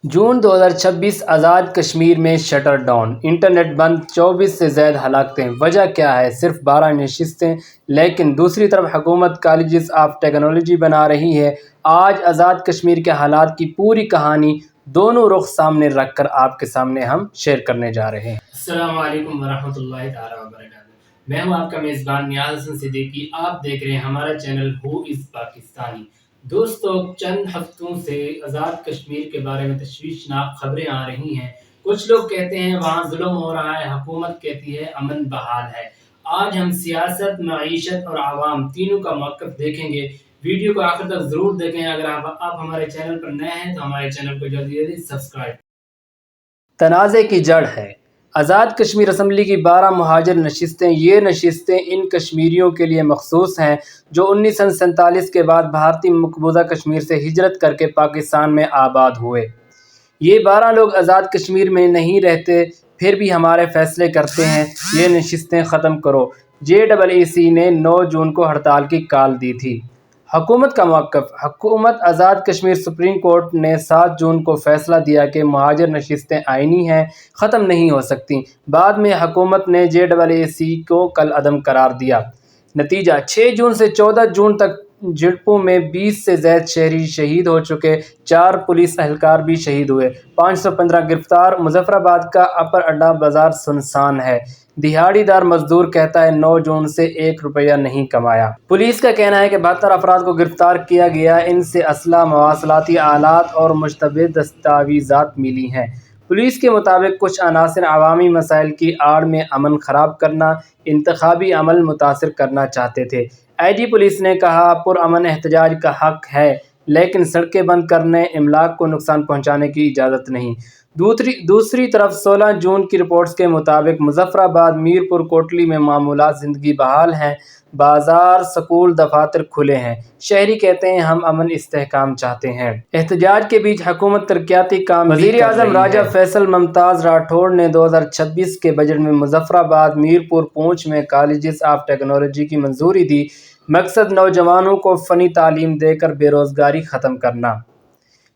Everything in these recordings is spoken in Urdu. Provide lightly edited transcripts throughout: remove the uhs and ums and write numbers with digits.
جون 2026 آزاد کشمیر میں شٹر ڈاؤن، انٹرنیٹ بند، 24 سے زائد ہلاکتیں۔ وجہ کیا ہے؟ صرف 12 نشستیں، لیکن دوسری طرف حکومت کالجز آف ٹیکنالوجی بنا رہی ہے۔ آج آزاد کشمیر کے حالات کی پوری کہانی دونوں رخ سامنے رکھ کر آپ کے سامنے ہم شیئر کرنے جا رہے ہیں۔ السلام علیکم ورحمۃ اللہ تعالیٰ وبرکاتہ۔ میں ہوں آپ کا میزبان نیاز حسن صدیقی۔ آپ دیکھ رہے ہیں ہمارا چینل ہو از پاکستانی۔ دوستو، چند ہفتوں سے آزاد کشمیر کے بارے میں تشویشناک خبریں آ رہی ہیں۔ کچھ لوگ کہتے ہیں وہاں ظلم ہو رہا ہے، حکومت کہتی ہے امن بحال ہے۔ آج ہم سیاست، معیشت اور عوام تینوں کا موقف دیکھیں گے۔ ویڈیو کو آخر تک ضرور دیکھیں۔ اگر آپ ہمارے چینل پر نئے ہیں تو ہمارے چینل کو جلدی سبسکرائب۔ تنازع کی جڑ ہے آزاد کشمیر اسمبلی کی 12 مہاجر نشستیں۔ یہ نشستیں ان کشمیریوں کے لیے مخصوص ہیں جو 1947 کے بعد بھارتی مقبوضہ کشمیر سے ہجرت کر کے پاکستان میں آباد ہوئے۔ یہ 12 لوگ آزاد کشمیر میں نہیں رہتے، پھر بھی ہمارے فیصلے کرتے ہیں۔ یہ نشستیں ختم کرو۔ JEC نے 9 جون کو ہڑتال کی کال دی تھی۔ حکومت کا موقف۔ حکومت آزاد کشمیر سپریم کورٹ نے 7 جون کو فیصلہ دیا کہ مہاجر نشستیں آئینی ہیں، ختم نہیں ہو سکتیں۔ بعد میں حکومت نے JEC کو کالعدم قرار دیا۔ نتیجہ 6 جون سے 14 جون تک جھڑپوں میں 20 سے زائد شہری شہید ہو چکے، 4 پولیس اہلکار بھی شہید ہوئے، 515 گرفتار۔ مظفر آباد کا اپر اڈا بازار سنسان ہے۔ دہاڑی دار مزدور کہتا ہے 9 جون سے 1 روپیہ نہیں کمایا۔ پولیس کا کہنا ہے کہ 72 افراد کو گرفتار کیا گیا، ان سے اسلحہ، مواصلاتی آلات اور مشتبہ دستاویزات ملی ہیں۔ پولیس کے مطابق کچھ عناصر عوامی مسائل کی آڑ میں امن خراب کرنا، انتخابی عمل متاثر کرنا چاہتے تھے۔ IG پولیس نے کہا پرامن احتجاج کا حق ہے، لیکن سڑکیں بند کرنے، املاک کو نقصان پہنچانے کی اجازت نہیں۔ دوسری طرف 16 جون کی رپورٹس کے مطابق مظفر آباد، میرپور، کوٹلی میں معمولات زندگی بحال ہیں، بازار، سکول، دفاتر کھلے ہیں۔ شہری کہتے ہیں ہم امن استحکام چاہتے ہیں۔ احتجاج کے بیچ حکومت ترقیاتی کام وزیر اعظم راجہ فیصل ممتاز راٹھوڑ نے 2026 کے بجٹ میں مظفر آباد، میرپور، پونچھ میں کالجز آف ٹیکنالوجی کی منظوری دی۔ مقصد نوجوانوں کو فنی تعلیم دے کر بے روزگاری ختم کرنا۔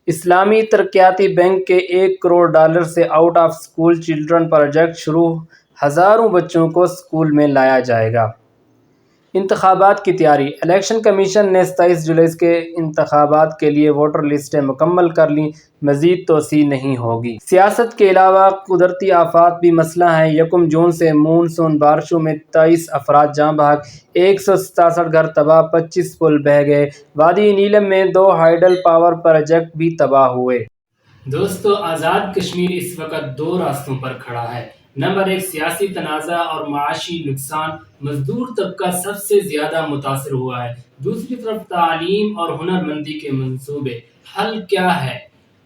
اسلامی ترقیاتی بینک کے $1 کروڑ سے out of school children project شروع، ہزاروں بچوں کو اسکول میں لایا جائے گا۔ انتخابات کی تیاری۔ الیکشن کمیشن نے 27 جولائی کے انتخابات کے لیے ووٹر لسٹیں مکمل کر لیں، مزید توسیع نہیں ہوگی۔ سیاست کے علاوہ قدرتی آفات بھی مسئلہ ہیں۔ 1 جون سے مون سون بارشوں میں 23 افراد جاں بحق، 167 گھر تباہ، 25 پل بہہ گئے۔ وادی نیلم میں 2 ہائیڈل پاور پروجیکٹ بھی تباہ ہوئے۔ دوستو، آزاد کشمیر اس وقت 2 راستوں پر کھڑا ہے۔ نمبر 1، سیاسی تنازع اور معاشی نقصان۔ مزدور طبقہ سب سے زیادہ متاثر ہوا ہے۔ دوسری طرف تعلیم اور ہنرمندی کے منصوبے۔ حل کیا ہے؟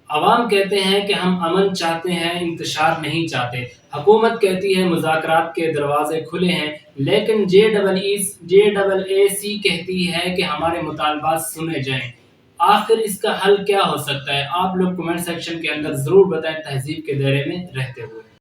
عوام کہتے ہیں کہ ہم امن چاہتے ہیں، انتشار نہیں چاہتے۔ حکومت کہتی ہے مذاکرات کے دروازے کھلے ہیں، لیکن JEC کہتی ہے کہ ہمارے مطالبات سنے جائیں۔ آخر اس کا حل کیا ہو سکتا ہے؟ آپ لوگ کمنٹ سیکشن کے اندر ضرور بتائیں، تہذیب کے دائرے میں رہتے ہوئے۔